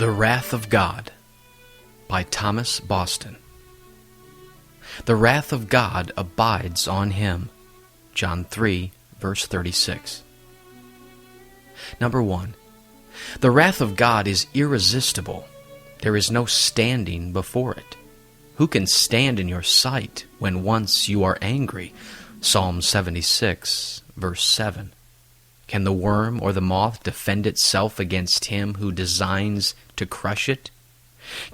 The Wrath of God by Thomas Boston. The wrath of God abides on him. John 3, verse 36. Number 1. The wrath of God is irresistible. There is no standing before it. Who can stand in your sight when once you are angry? Psalm 76, verse 7. Can the worm or the moth defend itself against him who designs to crush it?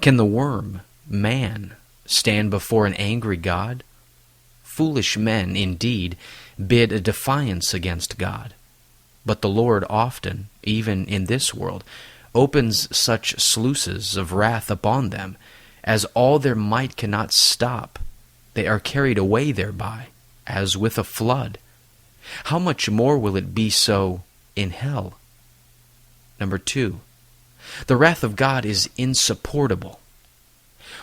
Can the worm, man, stand before an angry God? Foolish men, indeed, bid a defiance against God. But the Lord often, even in this world, opens such sluices of wrath upon them, as all their might cannot stop. They are carried away thereby, as with a flood. How much more will it be so in hell? Number 2. The wrath of God is insupportable.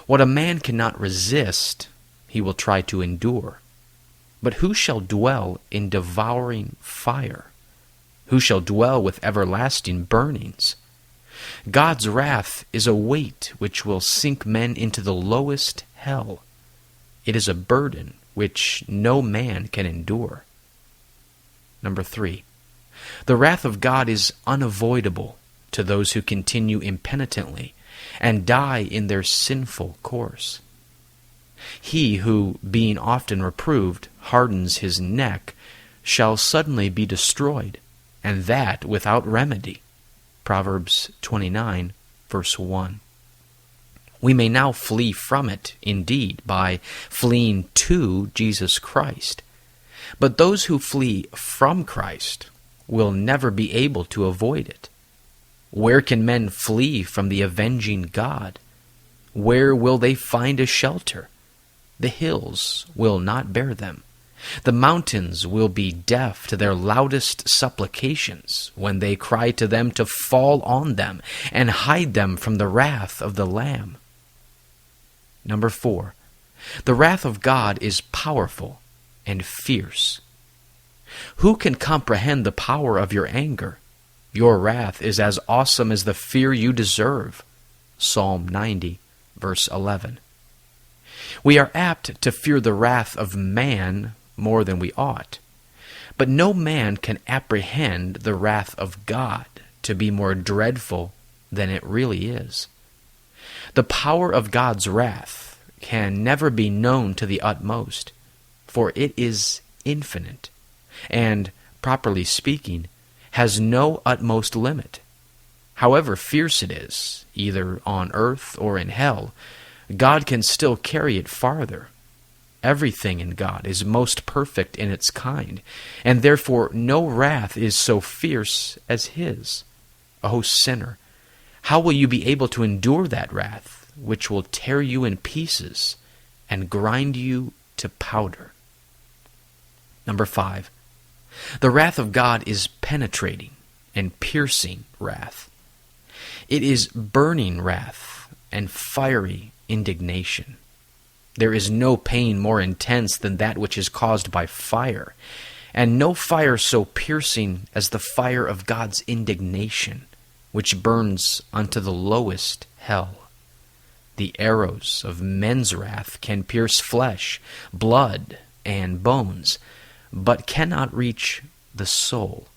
What a man cannot resist, he will try to endure. But who shall dwell in devouring fire? Who shall dwell with everlasting burnings? God's wrath is a weight which will sink men into the lowest hell. It is a burden which no man can endure. Number 3. The wrath of God is unavoidable to those who continue impenitently and die in their sinful course. He who, being often reproved, hardens his neck, shall suddenly be destroyed, and that without remedy. Proverbs 29, verse 1. We may now flee from it, indeed, by fleeing to Jesus Christ. But those who flee from Christ will never be able to avoid it. Where can men flee from the avenging God? Where will they find a shelter? The hills will not bear them. The mountains will be deaf to their loudest supplications when they cry to them to fall on them and hide them from the wrath of the Lamb. Number 4. The wrath of God is powerful and fierce. Who can comprehend the power of your anger? Your wrath is as awesome as the fear you deserve. Psalm 90, verse 11. We are apt to fear the wrath of man more than we ought, but no man can apprehend the wrath of God to be more dreadful than it really is. The power of God's wrath can never be known to the utmost, for it is infinite, and, properly speaking, has no utmost limit. However fierce it is, either on earth or in hell, God can still carry it farther. Everything in God is most perfect in its kind, and therefore no wrath is so fierce as His. O sinner, how will you be able to endure that wrath, which will tear you in pieces and grind you to powder? Number 5. The wrath of God is penetrating and piercing wrath. It is burning wrath and fiery indignation. There is no pain more intense than that which is caused by fire, and no fire so piercing as the fire of God's indignation, which burns unto the lowest hell. The arrows of men's wrath can pierce flesh, blood, and bones, but cannot reach the soul.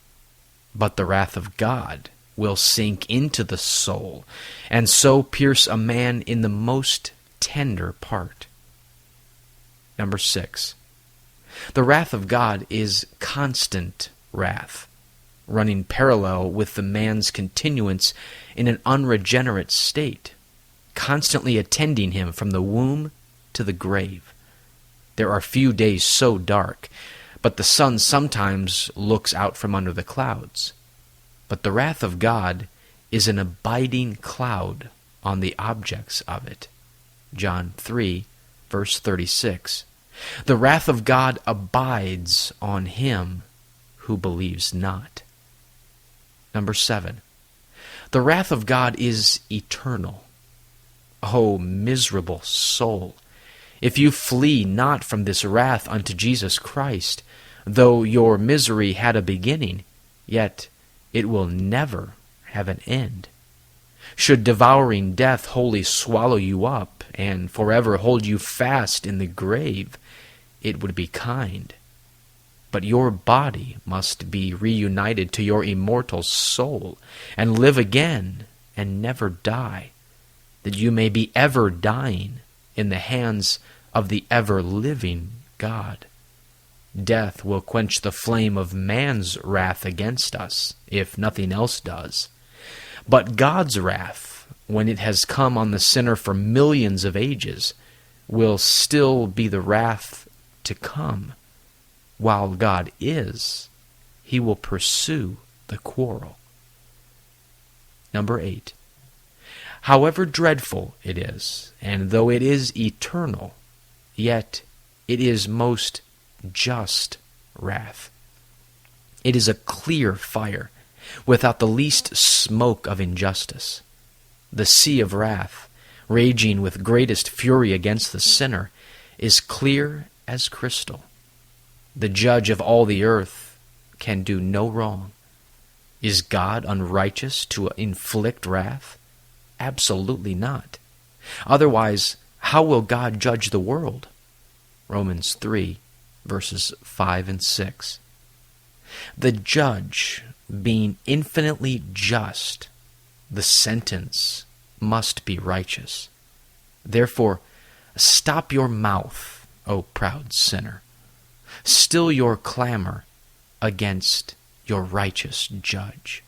But the wrath of God will sink into the soul, and so pierce a man in the most tender part. Number 6. The wrath of God is constant wrath, running parallel with the man's continuance in an unregenerate state, constantly attending him from the womb to the grave. There are few days so dark, but the sun sometimes looks out from under the clouds. But the wrath of God is an abiding cloud on the objects of it. John 3, verse 36. The wrath of God abides on him who believes not. Number 7. The wrath of God is eternal. O miserable soul, if you flee not from this wrath unto Jesus Christ, though your misery had a beginning, yet it will never have an end. Should devouring death wholly swallow you up and forever hold you fast in the grave, it would be kind. But your body must be reunited to your immortal soul and live again and never die, that you may be ever dying in the hands of the ever-living God. Death will quench the flame of man's wrath against us, if nothing else does. But God's wrath, when it has come on the sinner for millions of ages, will still be the wrath to come. While God is, he will pursue the quarrel. Number 8. However dreadful it is, and though it is eternal, yet it is most just wrath. It is a clear fire, without the least smoke of injustice. The sea of wrath, raging with greatest fury against the sinner, is clear as crystal. The judge of all the earth can do no wrong. Is God unrighteous to inflict wrath? Absolutely not. Otherwise, how will God judge the world? Romans 3, verses 5 and 6. The judge, being infinitely just, the sentence must be righteous. Therefore, stop your mouth, O proud sinner. Still your clamor against your righteous judge.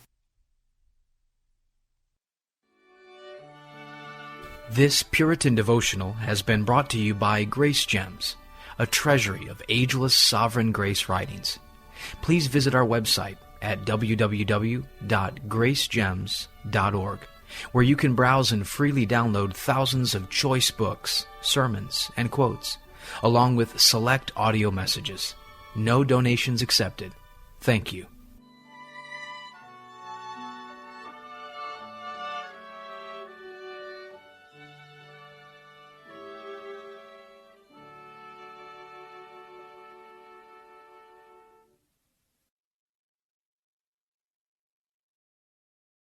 This Puritan devotional has been brought to you by Grace Gems, a treasury of ageless sovereign grace writings. Please visit our website at www.gracegems.org, where you can browse and freely download thousands of choice books, sermons, and quotes, along with select audio messages. No donations accepted. Thank you.